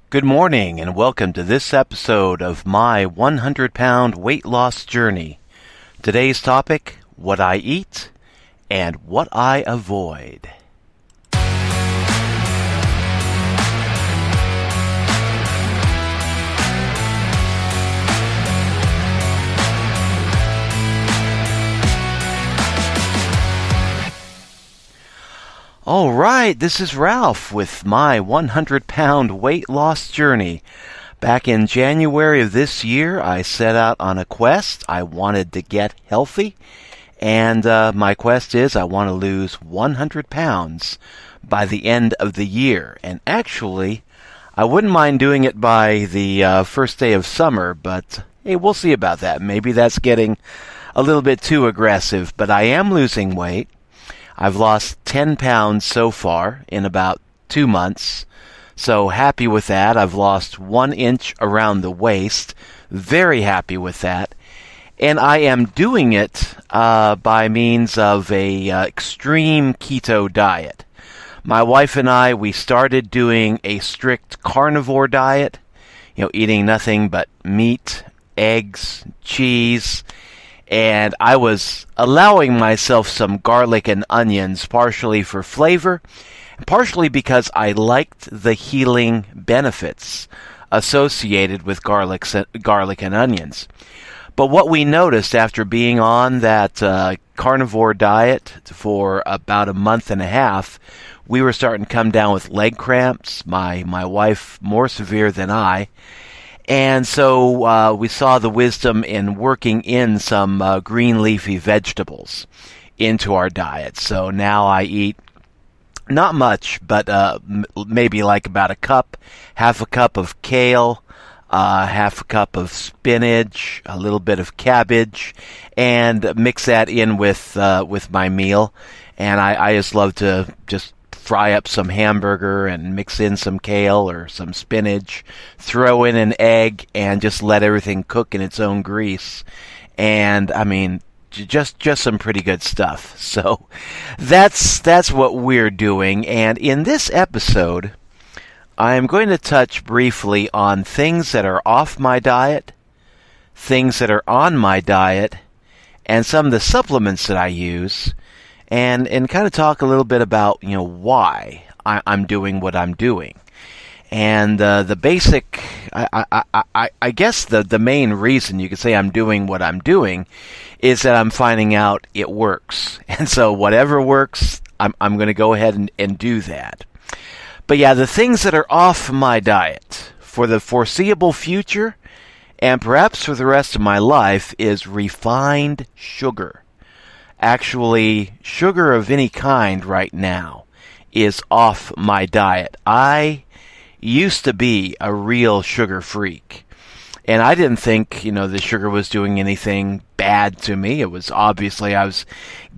Good morning and welcome to this episode of my 100-pound weight loss journey. Today's topic, what I eat and what I avoid. All right, this is Ralph with my 100-pound weight loss journey. Back in January of this year, I set out on a quest. I wanted to get healthy, and my quest is I want to lose 100 pounds by the end of the year. And actually, I wouldn't mind doing it by the first day of summer, but hey, we'll see about that. Maybe that's getting a little bit too aggressive, but I am losing weight. I've lost 10 pounds so far in about 2 months, so happy with that. I've lost 1 inch around the waist, very happy with that. And I am doing it by means of a extreme keto diet. My wife and I, we started doing a strict carnivore diet, eating nothing but meat, eggs, cheese, and I was allowing myself some garlic and onions, partially for flavor, partially because I liked the healing benefits associated with garlic and onions. But what we noticed after being on that carnivore diet for about a month and a half, we were starting to come down with leg cramps, my wife more severe than I. And so we saw the wisdom in working in some green leafy vegetables into our diet. So now I eat not much, but maybe like about half a cup of kale, half a cup of spinach, a little bit of cabbage, and mix that in with my meal. And I just love to just fry up some hamburger and mix in some kale or some spinach, throw in an egg, and just let everything cook in its own grease. And I mean, just some pretty good stuff. So that's what we're doing. And in this episode, I'm going to touch briefly on things that are off my diet, things that are on my diet, and some of the supplements that I use. And kind of talk a little bit about, why I'm doing what I'm doing. And the basic, I guess the main reason you could say I'm doing what I'm doing is that I'm finding out it works. And so whatever works, I'm going to go ahead and do that. But yeah, the things that are off my diet for the foreseeable future, and perhaps for the rest of my life, is refined sugar. Actually, sugar of any kind right now is off my diet. I used to be a real sugar freak, and I didn't think, the sugar was doing anything bad to me. It was obviously I was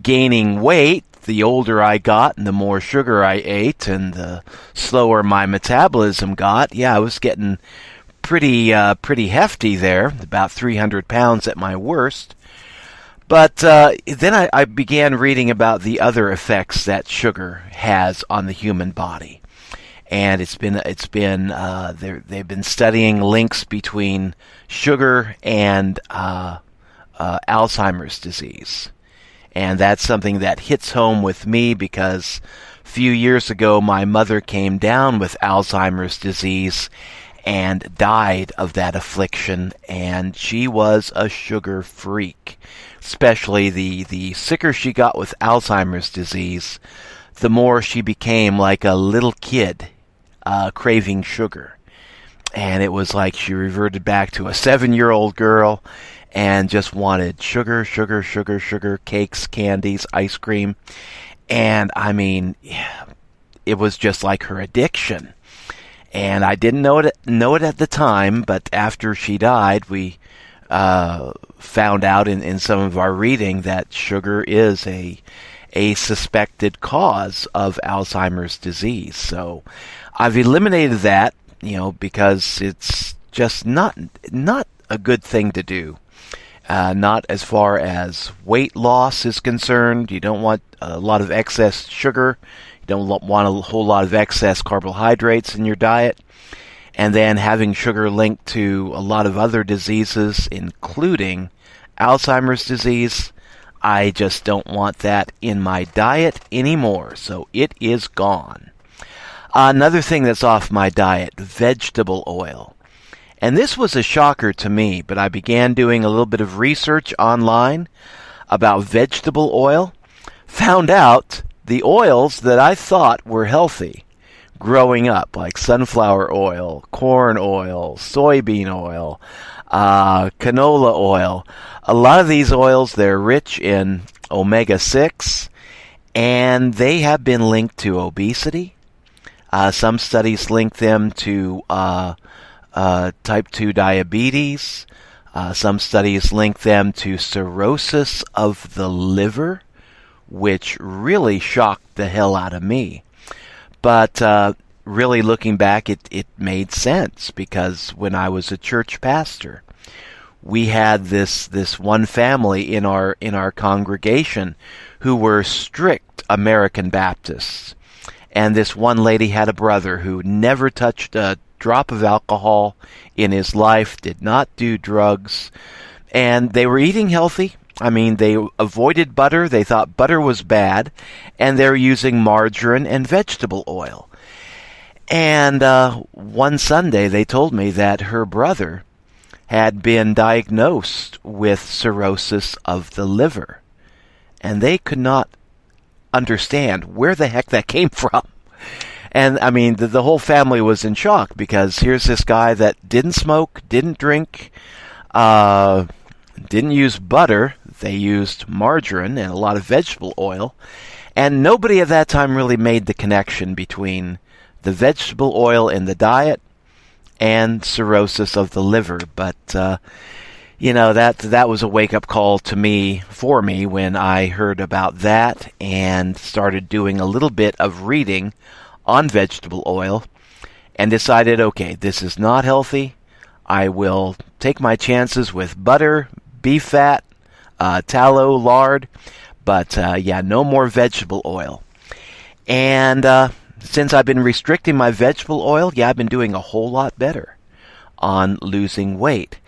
gaining weight. The older I got and the more sugar I ate and the slower my metabolism got, I was getting pretty hefty there, about 300 pounds at my worst. But then I began reading about the other effects that sugar has on the human body, and they've been studying links between sugar and Alzheimer's disease, and that's something that hits home with me because a few years ago my mother came down with Alzheimer's disease and died of that affliction, and she was a sugar freak. Especially the sicker she got with Alzheimer's disease, the more she became like a little kid craving sugar. And it was like she reverted back to a 7-year-old girl and just wanted sugar, sugar, sugar, sugar, cakes, candies, ice cream. And I mean, it was just like her addiction. And I didn't know it at the time, but after she died, we found out in some of our reading that sugar is a suspected cause of Alzheimer's disease. So I've eliminated that, because it's just not a good thing to do. Not as far as weight loss is concerned. You don't want a lot of excess sugar. You don't want a whole lot of excess carbohydrates in your diet. and then having sugar linked to a lot of other diseases, including Alzheimer's disease. I just don't want that in my diet anymore, so it is gone. Another thing that's off my diet, vegetable oil. And this was a shocker to me, but I began doing a little bit of research online about vegetable oil, found out the oils that I thought were healthy growing up, like sunflower oil, corn oil, soybean oil, canola oil. A lot of these oils, they're rich in omega-6, and they have been linked to obesity. Some studies link them to type 2 diabetes. Some studies link them to cirrhosis of the liver, which really shocked the hell out of me. But really looking back, it made sense, because when I was a church pastor, we had this one family in our congregation who were strict American Baptists. And this one lady had a brother who never touched a drop of alcohol in his life, did not do drugs, and they were eating healthy. I mean, they avoided butter. They thought butter was bad, and they're using margarine and vegetable oil. And one Sunday, they told me that her brother had been diagnosed with cirrhosis of the liver, and they could not understand where the heck that came from. And, I mean, the whole family was in shock, because here's this guy that didn't smoke, didn't drink, didn't use butter. They used margarine and a lot of vegetable oil. And nobody at that time really made the connection between the vegetable oil in the diet and cirrhosis of the liver. But, that was a wake-up call for me when I heard about that and started doing a little bit of reading on vegetable oil and decided, okay, this is not healthy. I will take my chances with butter, beef fat, tallow, lard, but no more vegetable oil. And since I've been restricting my vegetable oil, I've been doing a whole lot better on losing weight.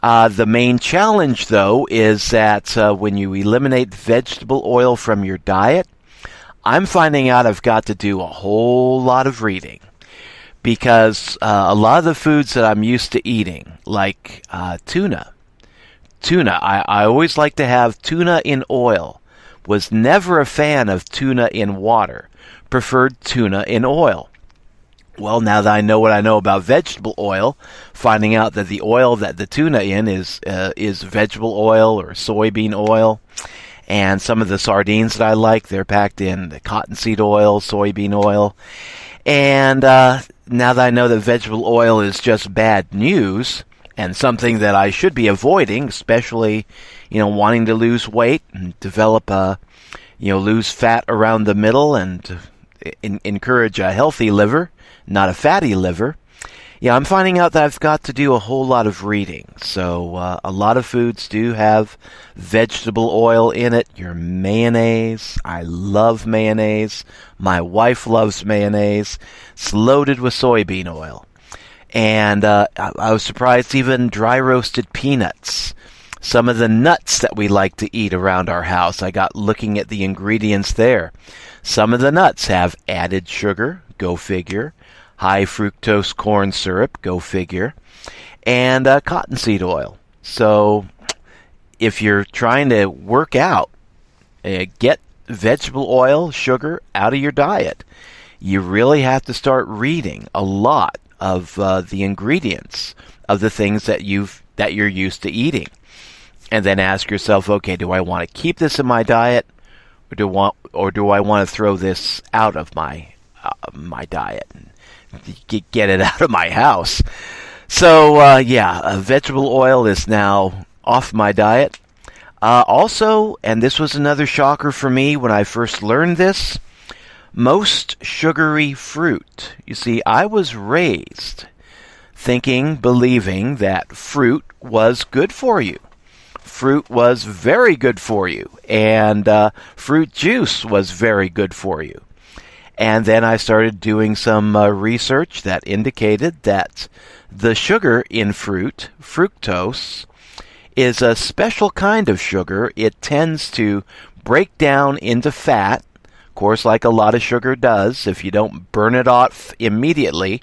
The main challenge, though, is that when you eliminate vegetable oil from your diet, I'm finding out I've got to do a whole lot of reading, because a lot of the foods that I'm used to eating, like tuna, I always like to have tuna in oil. Was never a fan of tuna in water. Preferred tuna in oil. Well, now that I know what I know about vegetable oil, finding out that the oil that the tuna in is vegetable oil or soybean oil, and some of the sardines that I like, they're packed in the cottonseed oil, soybean oil. And now that I know that vegetable oil is just bad news and something that I should be avoiding, especially, wanting to lose weight and develop lose fat around the middle and encourage a healthy liver, not a fatty liver. I'm finding out that I've got to do a whole lot of reading. So a lot of foods do have vegetable oil in it. Your mayonnaise. I love mayonnaise. My wife loves mayonnaise. It's loaded with soybean oil. And I was surprised even dry roasted peanuts. Some of the nuts that we like to eat around our house, I got looking at the ingredients there. Some of the nuts have added sugar, go figure. High fructose corn syrup, go figure, and cottonseed oil. So if you're trying to work out, get vegetable oil, sugar out of your diet, you really have to start reading a lot of the ingredients of the things that you're used to eating. And then ask yourself, okay, do I want to keep this in my diet, or do I want to throw this out of my diet? Get it out of my house. So, vegetable oil is now off my diet. Also, and this was another shocker for me when I first learned this, most sugary fruit. You see, I was raised believing that fruit was good for you. Fruit was very good for you, and fruit juice was very good for you. And then I started doing some research that indicated that the sugar in fruit, fructose, is a special kind of sugar. It tends to break down into fat, of course, like a lot of sugar does. If you don't burn it off immediately,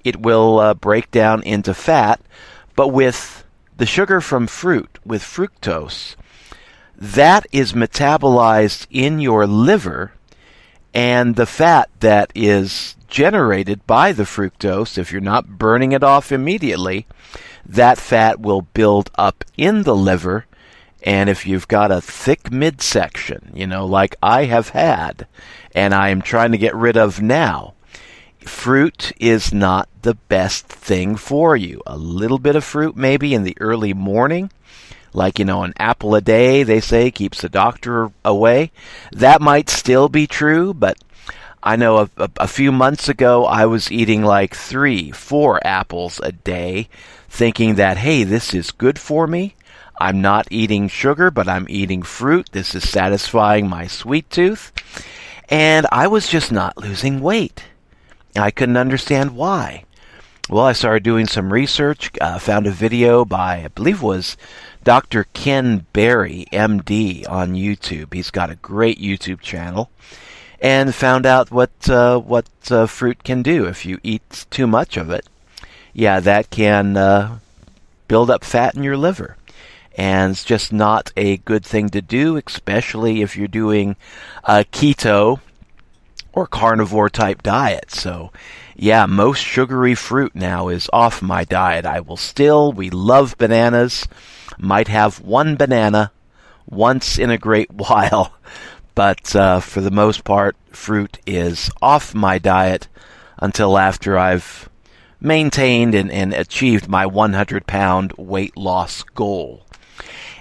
it will break down into fat. But with the sugar from fruit, with fructose, that is metabolized in your liver, and the fat that is generated by the fructose, if you're not burning it off immediately, that fat will build up in the liver. And if you've got a thick midsection, like I have had, and I am trying to get rid of now, fruit is not the best thing for you. A little bit of fruit maybe in the early morning, like, an apple a day, they say, keeps the doctor away. That might still be true, but I know a few months ago I was eating like 3-4 apples a day, thinking that, hey, this is good for me. I'm not eating sugar, but I'm eating fruit. This is satisfying my sweet tooth. And I was just not losing weight. I couldn't understand why. Well, I started doing some research, found a video by, I believe it was Dr. Ken Berry, MD, on YouTube. He's got a great YouTube channel. And found out what fruit can do if you eat too much of it. Yeah, that can build up fat in your liver. And it's just not a good thing to do, especially if you're doing a keto or carnivore type diet. So, yeah, most sugary fruit now is off my diet. We love bananas. Might have one banana once in a great while. But for the most part, fruit is off my diet until after I've maintained and achieved my 100-pound weight loss goal.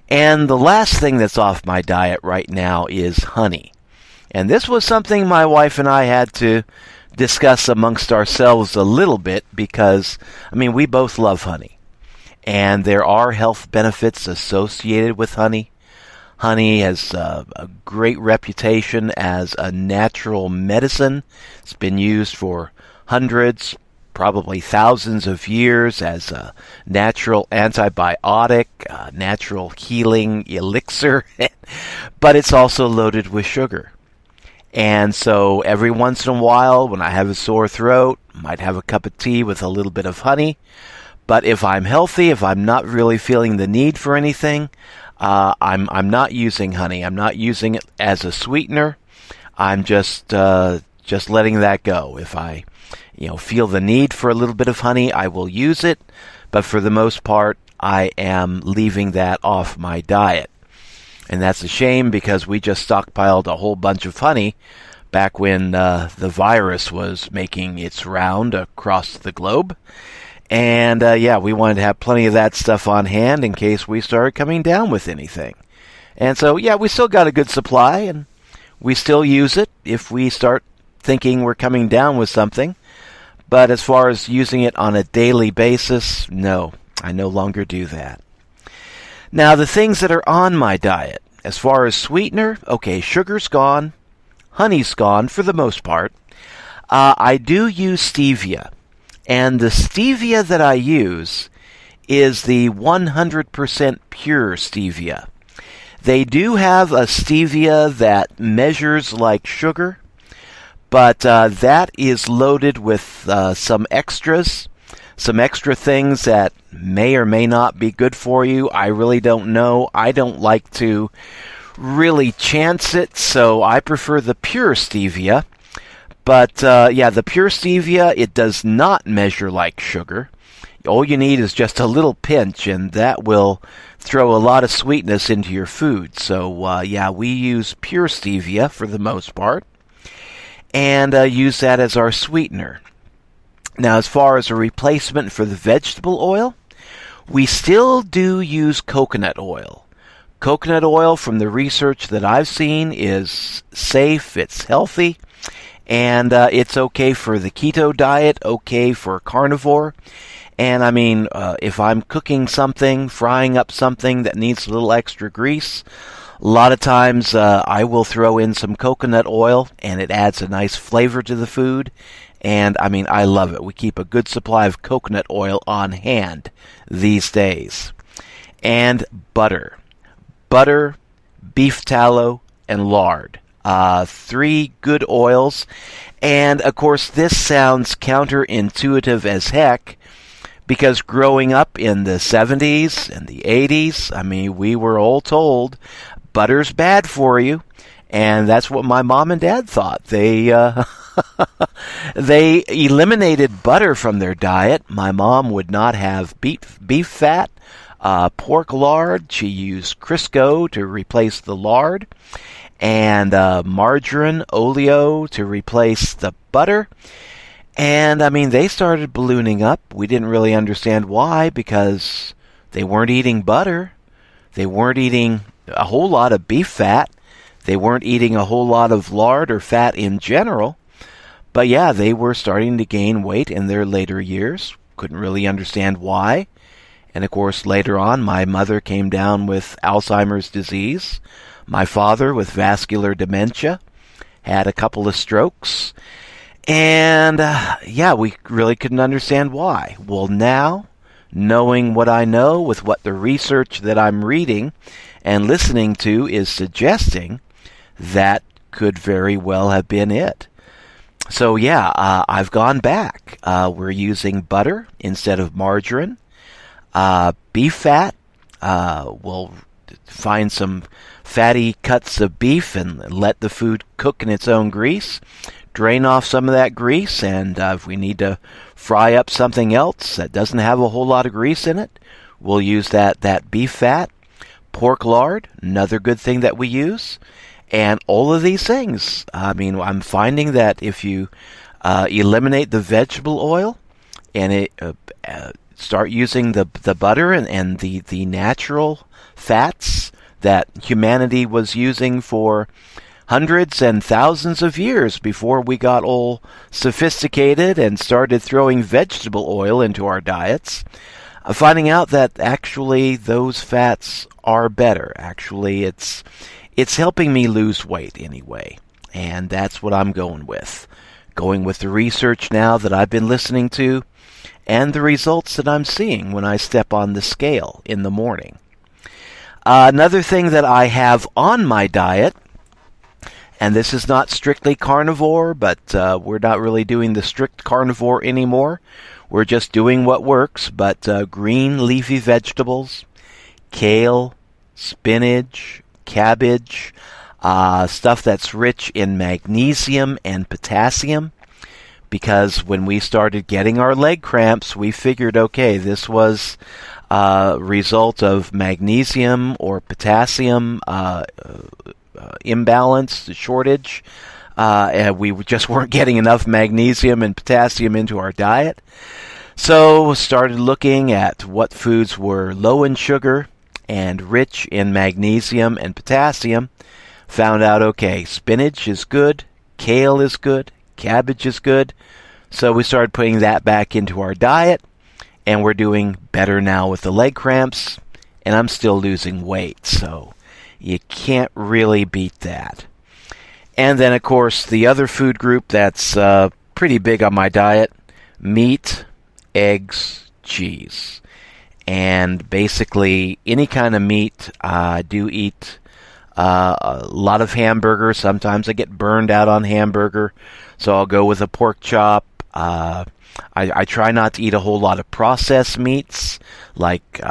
And the last thing that's off my diet right now is honey. And this was something my wife and I had to discuss amongst ourselves a little bit because, we both love honey. And there are health benefits associated with honey. Honey has a great reputation as a natural medicine. It's been used for hundreds, probably thousands of years as a natural antibiotic, natural healing elixir, but it's also loaded with sugar. And so every once in a while, when I have a sore throat, I might have a cup of tea with a little bit of honey. But if I'm healthy, if I'm not really feeling the need for anything, I'm not using honey. I'm not using it as a sweetener. I'm just letting that go. If I feel the need for a little bit of honey, I will use it. But for the most part, I am leaving that off my diet. And that's a shame because we just stockpiled a whole bunch of honey back when the virus was making its round across the globe. And we wanted to have plenty of that stuff on hand in case we started coming down with anything. And so, we still got a good supply, and we still use it if we start thinking we're coming down with something. But as far as using it on a daily basis, no, I no longer do that. Now, the things that are on my diet, as far as sweetener, okay, sugar's gone, honey's gone for the most part. I do use stevia, and the stevia that I use is the 100% pure stevia. They do have a stevia that measures like sugar, but that is loaded with some extras, some extra things that may or may not be good for you. I really don't know. I don't like to really chance it, so I prefer the pure stevia. But the pure stevia, it does not measure like sugar. All you need is just a little pinch, and that will throw a lot of sweetness into your food. So, we use pure stevia for the most part, and use that as our sweetener. Now, as far as a replacement for the vegetable oil, we still do use coconut oil. Coconut oil, from the research that I've seen, is safe, it's healthy, and it's okay for the keto diet, okay for carnivore. And if I'm cooking something, frying up something that needs a little extra grease, A lot of times I will throw in some coconut oil, and it adds a nice flavor to the food. And I mean, I love it. We keep a good supply of coconut oil on hand these days. And butter. Butter, beef tallow, and lard. Three good oils. And of course, this sounds counterintuitive as heck, because growing up in the 70s and the 80s, I mean, we were all told butter's bad for you. And that's what my mom and dad thought. They eliminated butter from their diet. My mom would not have beef fat, pork lard. She used Crisco to replace the lard, and margarine, oleo to replace the butter. And, I mean, they started ballooning up. We didn't really understand why, because they weren't eating butter. They weren't eating a whole lot of beef fat. They weren't eating a whole lot of lard or fat in general. But yeah, they were starting to gain weight in their later years. Couldn't really understand why. And of course, later on, my mother came down with Alzheimer's disease. My father with vascular dementia. Had a couple of strokes. And yeah, we really couldn't understand why. Well, now, knowing what I know with what the research that I'm reading and listening to is suggesting, that could very well have been it. So yeah, I've gone back. We're using butter instead of margarine. Beef fat. We'll find some fatty cuts of beef and let the food cook in its own grease. Drain off some of that grease, and if we need to fry up something else that doesn't have a whole lot of grease in it, we'll use that beef fat. Pork lard, another good thing that we use. And all of these things, I mean, I'm finding that if you eliminate the vegetable oil and start using the butter and the natural fats that humanity was using for hundreds and thousands of years before we got all sophisticated and started throwing vegetable oil into our diets, finding out that actually those fats are better. Actually, it's helping me lose weight anyway, and that's what I'm going with. Going with the research now that I've been listening to, and the results that I'm seeing when I step on the scale in the morning. Another thing that I have on my diet, and this is not strictly carnivore, but we're not really doing the strict carnivore anymore. We're just doing what works, but green leafy vegetables, kale, spinach, cabbage, stuff that's rich in magnesium and potassium, because when we started getting our leg cramps, we figured, okay, this was a result of magnesium or potassium imbalance, shortage, and we just weren't getting enough magnesium and potassium into our diet. So started looking at what foods were low in sugar and rich in magnesium and potassium. Found out, okay, spinach is good, kale is good, cabbage is good. So we started putting that back into our diet, and we're doing better now with the leg cramps, and I'm still losing weight, so you can't really beat that. And then, of course, the other food group that's pretty big on my diet, meat, eggs, cheese. And basically, any kind of meat. I do eat a lot of hamburger. Sometimes I get burned out on hamburger, so I'll go with a pork chop. I try not to eat a whole lot of processed meats, like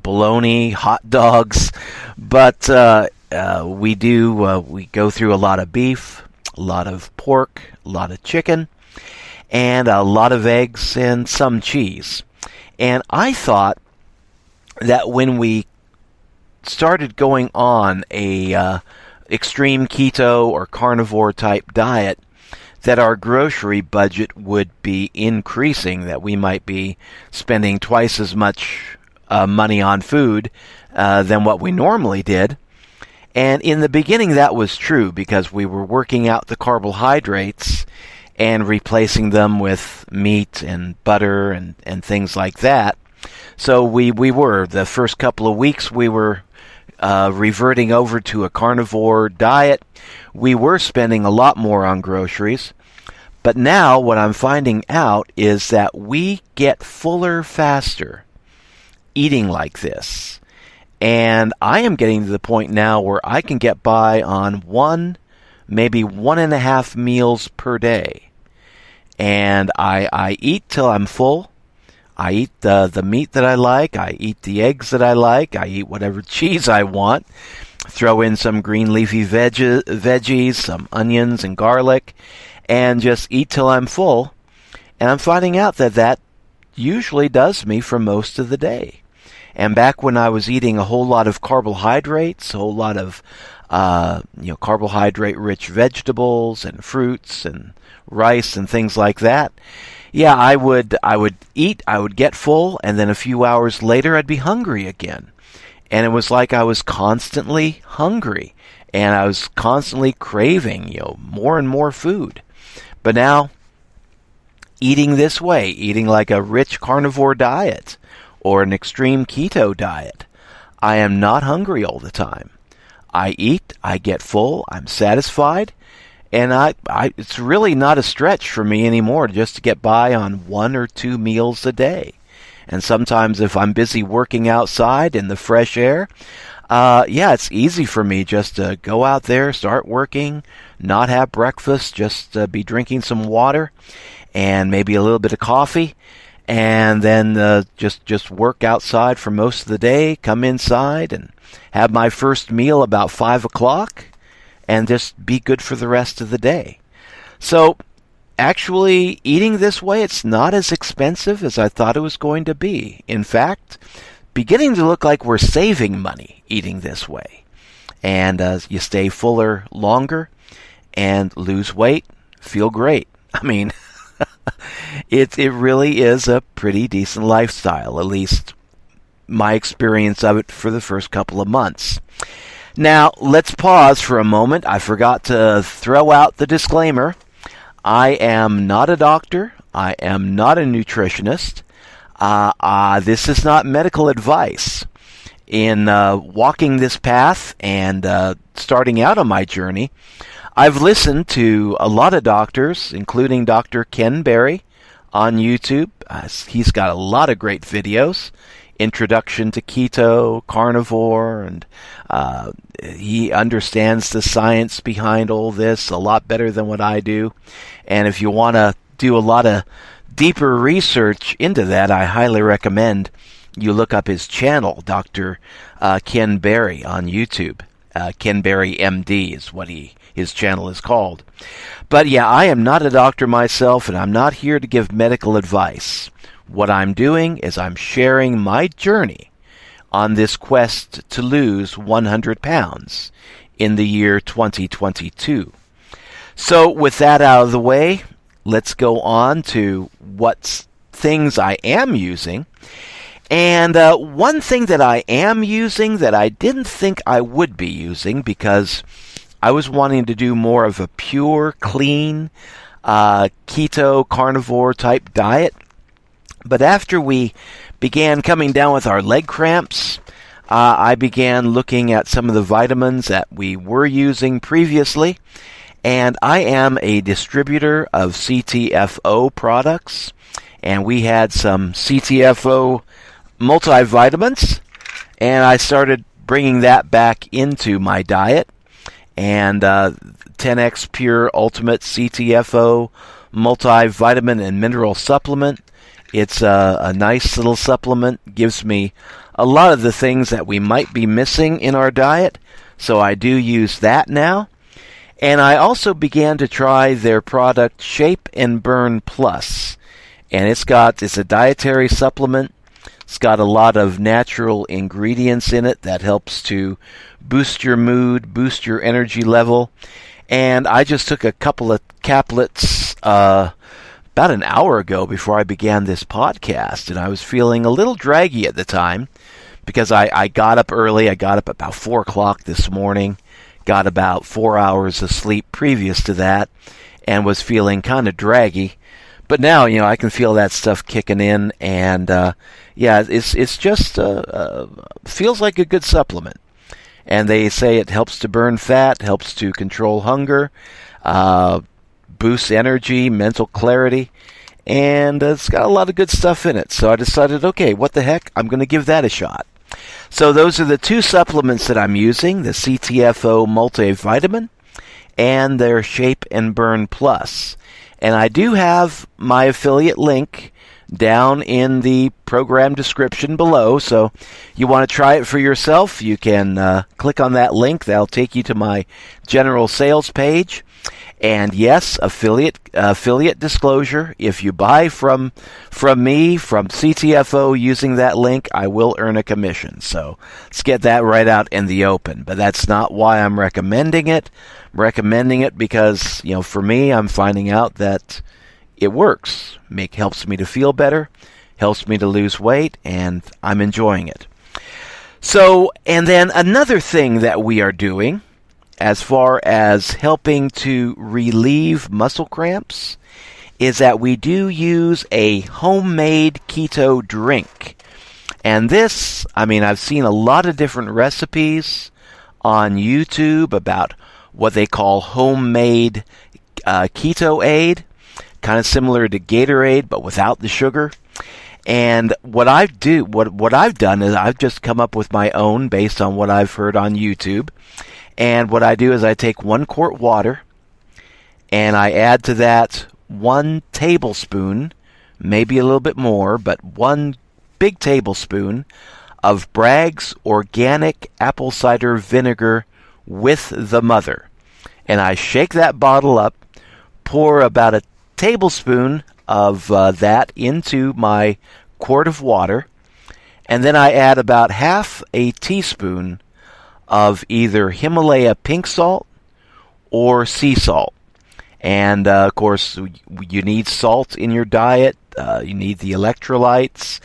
bologna, hot dogs, but we go through a lot of beef, a lot of pork, a lot of chicken, and a lot of eggs and some cheese. And I thought that when we started going on a extreme keto or carnivore type diet, that our grocery budget would be increasing, that we might be spending twice as much money on food than what we normally did. And in the beginning that was true, because we were working out the carbohydrates and replacing them with meat and butter and things like that. So we were, the first couple of weeks, we were reverting over to a carnivore diet, we were spending a lot more on groceries. But now what I'm finding out is that we get fuller faster eating like this. And I am getting to the point now where I can get by on one, maybe 1.5 meals per day. And I eat till I'm full. I eat the meat that I like. I eat the eggs that I like. I eat whatever cheese I want. Throw in some green leafy veggies, some onions and garlic, and just eat till I'm full. And I'm finding out that that usually does me for most of the day. And back when I was eating a whole lot of carbohydrates, a whole lot of carbohydrate-rich vegetables and fruits and rice and things like that, yeah, I would eat, I would get full, and then a few hours later I'd be hungry again. And it was like I was constantly hungry, and I was constantly craving, more and more food. But now, eating this way, eating like a rich carnivore diet or an extreme keto diet, I am not hungry all the time. I eat, I get full, I'm satisfied, and it's really not a stretch for me anymore just to get by on 1 or 2 meals a day. And sometimes if I'm busy working outside in the fresh air, it's easy for me just to go out there, start working, not have breakfast, just be drinking some water and maybe a little bit of coffee, and then just work outside for most of the day, come inside and have my first meal about 5 o'clock, and just be good for the rest of the day. So actually, eating this way, it's not as expensive as I thought it was going to be. In fact, beginning to look like we're saving money eating this way. And you stay fuller longer and lose weight, feel great. I mean, it really is a pretty decent lifestyle, at least my experience of it for the first couple of months. Now, let's pause for a moment. I forgot to throw out the disclaimer. I am not a doctor. I am not a nutritionist. This is not medical advice. In walking this path and starting out on my journey, I've listened to a lot of doctors, including Dr. Ken Berry on YouTube. He's got a lot of great videos. Introduction to Keto, Carnivore, and he understands the science behind all this a lot better than what I do. And if you want to do a lot of deeper research into that, I highly recommend you look up his channel, Dr. Ken Berry on YouTube. Ken Berry MD is what his channel is called. But yeah, I am not a doctor myself, and I'm not here to give medical advice. What I'm doing is I'm sharing my journey on this quest to lose 100 pounds in the year 2022. So with that out of the way, let's go on to what things I am using. And one thing that I am using that I didn't think I would be using, because I was wanting to do more of a pure, clean, keto, carnivore type diet. But after we began coming down with our leg cramps, I began looking at some of the vitamins that we were using previously. And I am a distributor of CTFO products. And we had some CTFO multivitamins. And I started bringing that back into my diet. And 10X Pure Ultimate CTFO multivitamin and mineral supplement. It's a nice little supplement, gives me a lot of the things that we might be missing in our diet, so I do use that now. And I also began to try their product Shape and Burn Plus, and it's a dietary supplement. It's got a lot of natural ingredients in it that helps to boost your mood, boost your energy level. And I just took a couple of caplets about an hour ago before I began this podcast, and I was feeling a little draggy at the time because I got up early. I got up about 4 o'clock this morning, got about 4 hours of sleep previous to that, and was feeling kind of draggy. But now, I can feel that stuff kicking in, and it's just feels like a good supplement. And they say it helps to burn fat, helps to control hunger, boosts energy, mental clarity, and it's got a lot of good stuff in it. So I decided, okay, what the heck, I'm going to give that a shot. So those are the two supplements that I'm using, the CTFO multivitamin and their Shape and Burn Plus. And I do have my affiliate link down in the program description below, so you want to try it for yourself, you can click on that link. That'll take you to my general sales page. And yes, affiliate disclosure, if you buy from me, from CTFO, using that link, I will earn a commission. So let's get that right out in the open. But that's not why I'm recommending it. I'm recommending it because, for me, I'm finding out that it works. Helps me to feel better, helps me to lose weight, and I'm enjoying it. So, and then another thing that we are doing as far as helping to relieve muscle cramps is that we do use a homemade keto drink. And this, I've seen a lot of different recipes on YouTube about what they call homemade keto aid, kind of similar to Gatorade but without the sugar. And what I've done is I've just come up with my own based on what I've heard on YouTube. And what I do is I take 1 quart water and I add to that 1 tablespoon, maybe a little bit more, but 1 big tablespoon of Bragg's organic apple cider vinegar with the mother. And I shake that bottle up, pour about a tablespoon of that into my quart of water, and then I add about half a teaspoon of either Himalaya pink salt or sea salt. And, of course, you need salt in your diet. You need the electrolytes.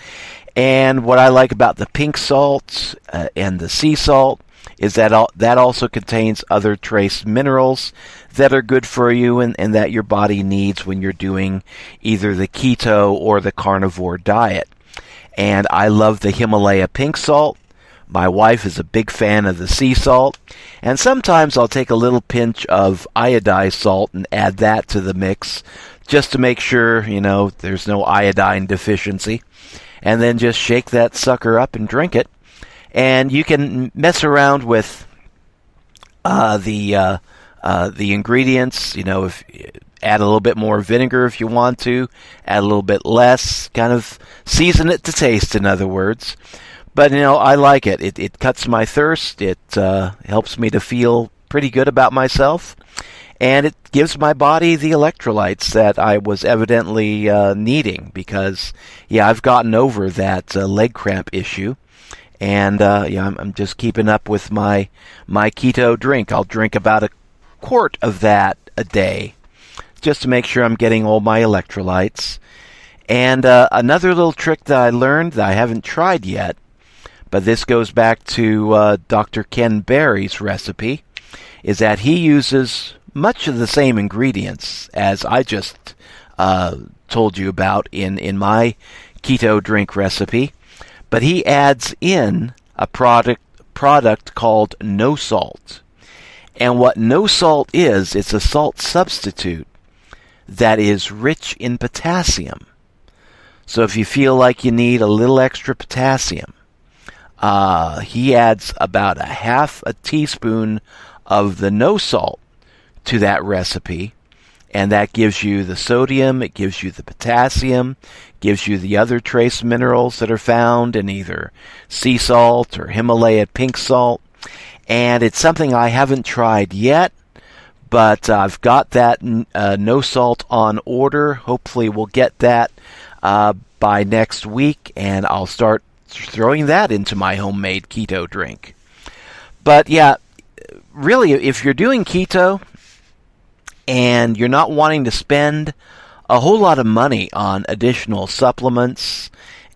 And what I like about the pink salt and the sea salt is that that also contains other trace minerals that are good for you and that your body needs when you're doing either the keto or the carnivore diet. And I love the Himalaya pink salt. My wife is a big fan of the sea salt, and sometimes I'll take a little pinch of iodized salt and add that to the mix just to make sure, there's no iodine deficiency, and then just shake that sucker up and drink it. And you can mess around with the ingredients, if add a little bit more vinegar if you want to, add a little bit less, kind of season it to taste, in other words. But, I like it. It cuts my thirst. It helps me to feel pretty good about myself. And it gives my body the electrolytes that I was evidently needing because, I've gotten over that leg cramp issue. And, I'm just keeping up with my keto drink. I'll drink about a quart of that a day just to make sure I'm getting all my electrolytes. And another little trick that I learned that I haven't tried yet, but this goes back to Dr. Ken Berry's recipe, is that he uses much of the same ingredients as I just told you about in my keto drink recipe, but he adds in a product called no salt. And what no salt is, it's a salt substitute that is rich in potassium. So if you feel like you need a little extra potassium, he adds about a half a teaspoon of the no salt to that recipe, and that gives you the sodium, it gives you the potassium, gives you the other trace minerals that are found in either sea salt or Himalaya pink salt. And it's something I haven't tried yet, but I've got that no salt on order. Hopefully we'll get that by next week, and I'll start throwing that into my homemade keto drink. But really, if you're doing keto and you're not wanting to spend a whole lot of money on additional supplements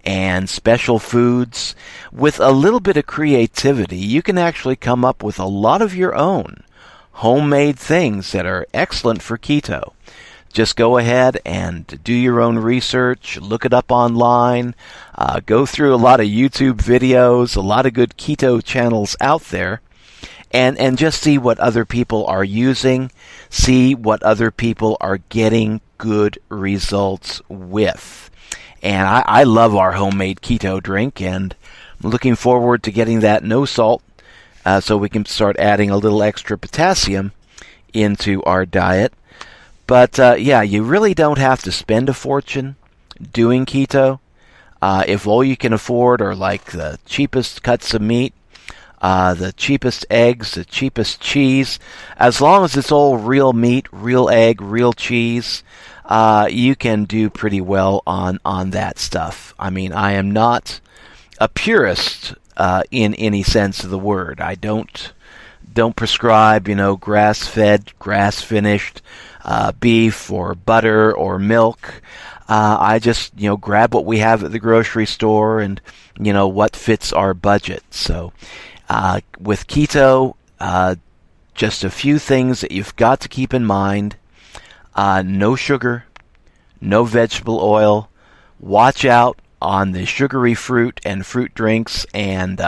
and special foods, with a little bit of creativity, you can actually come up with a lot of your own homemade things that are excellent for keto. Just go ahead and do your own research, look it up online, go through a lot of YouTube videos, a lot of good keto channels out there, and just see what other people are using, see what other people are getting good results with. And I love our homemade keto drink, and I'm looking forward to getting that no salt so we can start adding a little extra potassium into our diet. But yeah, you really don't have to spend a fortune doing keto. If all you can afford are like the cheapest cuts of meat, the cheapest eggs, the cheapest cheese, as long as it's all real meat, real egg, real cheese, you can do pretty well on that stuff. I mean, I am not a purist in any sense of the word. I don't prescribe, grass-fed, grass-finished beef or butter or milk. I just, grab what we have at the grocery store and, what fits our budget. So, with keto, just a few things that you've got to keep in mind. No sugar, no vegetable oil. Watch out on the sugary fruit and fruit drinks and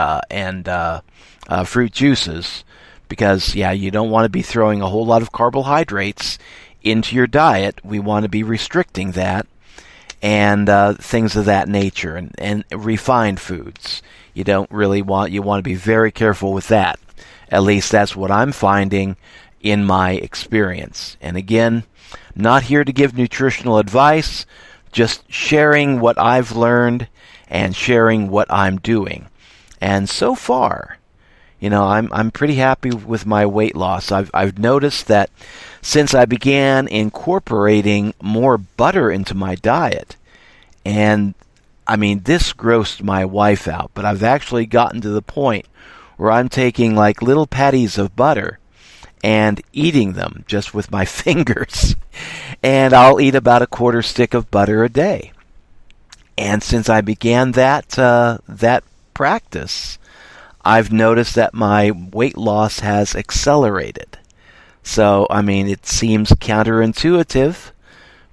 fruit juices, because, you don't want to be throwing a whole lot of carbohydrates into your diet. We want to be restricting that, and things of that nature, and refined foods. You want to be very careful with that. At least that's what I'm finding in my experience. And again, not here to give nutritional advice, just sharing what I've learned and sharing what I'm doing. And so far, I'm pretty happy with my weight loss. I've noticed that since I began incorporating more butter into my diet, and I mean, this grossed my wife out, but I've actually gotten to the point where I'm taking like little patties of butter and eating them just with my fingers. And I'll eat about a quarter stick of butter a day. And since I began that practice, I've noticed that my weight loss has accelerated. So, I mean, it seems counterintuitive,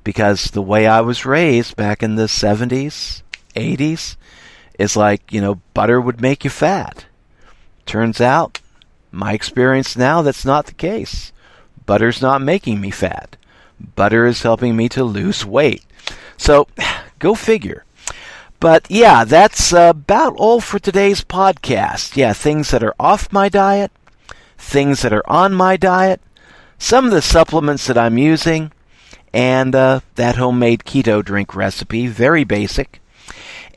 because the way I was raised back in the 70s, 80s, is like, butter would make you fat. Turns out, my experience now, that's not the case. Butter's not making me fat. Butter is helping me to lose weight. So, go figure. But yeah, that's about all for today's podcast. Yeah, things that are off my diet, things that are on my diet, some of the supplements that I'm using, and that homemade keto drink recipe, very basic.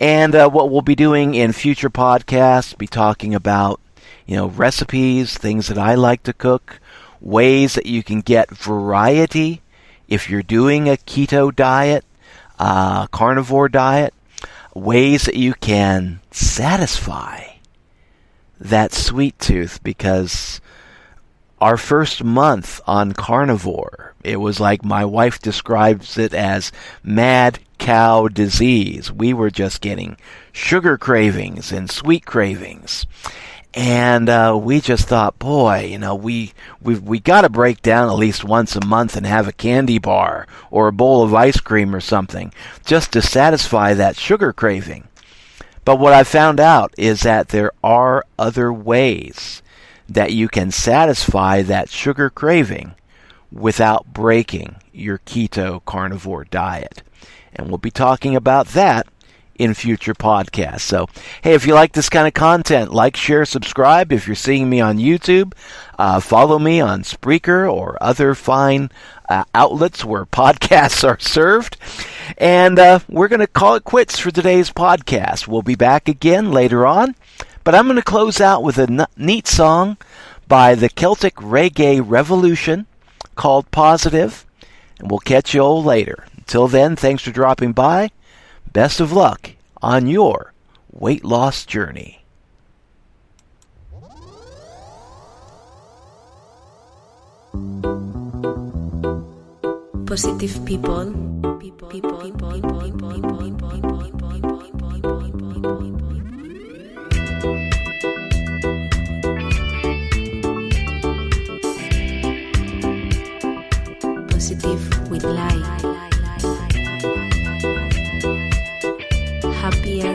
And what we'll be doing in future podcasts, be talking about, recipes, things that I like to cook, ways that you can get variety if you're doing a keto diet, carnivore diet, ways that you can satisfy that sweet tooth, because our first month on carnivore, it was like my wife describes it as mad cow disease. We were just getting sugar cravings and sweet cravings. And we just thought, boy, we got to break down at least once a month and have a candy bar or a bowl of ice cream or something just to satisfy that sugar craving. But what I found out is that there are other ways that you can satisfy that sugar craving without breaking your keto carnivore diet. And we'll be talking about that in future podcasts. So, hey, if you like this kind of content, like, share, subscribe. If you're seeing me on YouTube, follow me on Spreaker or other fine outlets where podcasts are served. And we're going to call it quits for today's podcast. We'll be back again later on. But I'm going to close out with a neat song by the Celtic Reggae Revolution called Positive. And we'll catch you all later. Until then, thanks for dropping by. Best of luck on your weight loss journey. Positive people. Positive with light. Happier,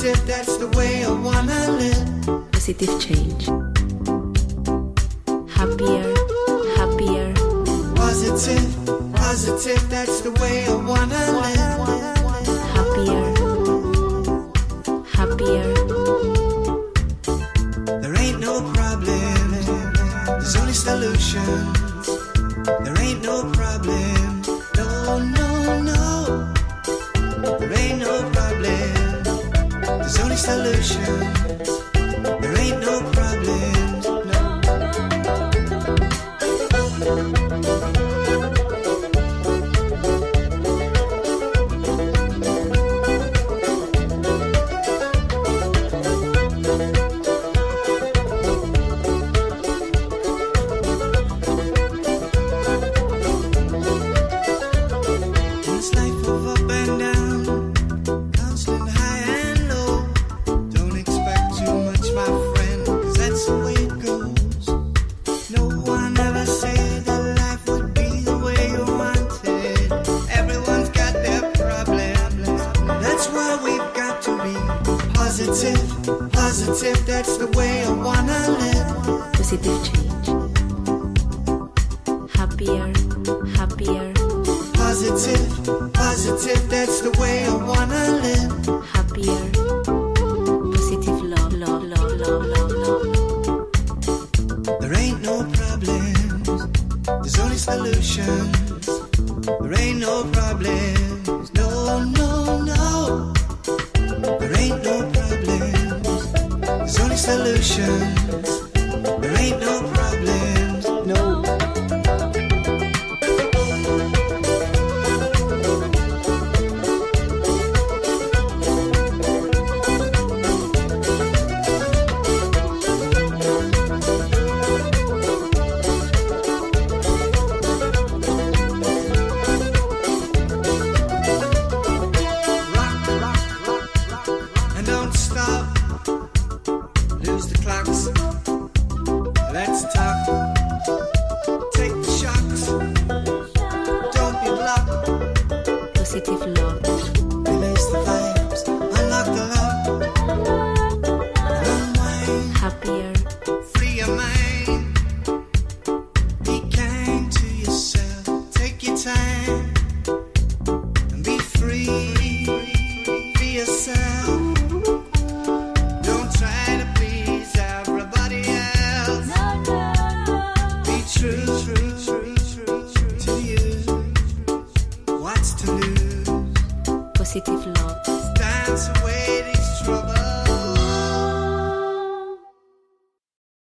Positive, that's the way I wanna live. Positive change. Happier, happier. Positive, positive, that's the way I wanna live. Happier, happier. There ain't no problem, there's only solutions. There ain't no problem, no, no, no. There ain't no problem, there's only solutions. There ain't no problems, no. In this life of up and down, constant high and low, don't expect too much, my friend, 'cause that's the way it goes. No one ever said that life would be the way you wanted. Everyone's got their problems. That's why we've got to be positive, positive, that's the way I wanna live. Positive change. Happier, happier. Positive, positive, that's the way I wanna live. Happier. Positive love, love, love, love, love, love. There ain't no problems, there's only solutions. There ain't no problems, no, no, no. There ain't no problems, there's only solutions. There ain't no problems, no. Rock, rock, rock, rock, and don't stop. Lose the clocks. Let's talk. Take the shocks. Don't be blocked. Positive love. Release the vibes. Unlock the lock. And unwind. Happier, Free your mind. Be kind to yourself. Take your time. And be free. Be yourself. Don't try to please everybody else. Be true, true, true, true, true to you. What's to lose? positive love. Dance away these troubles.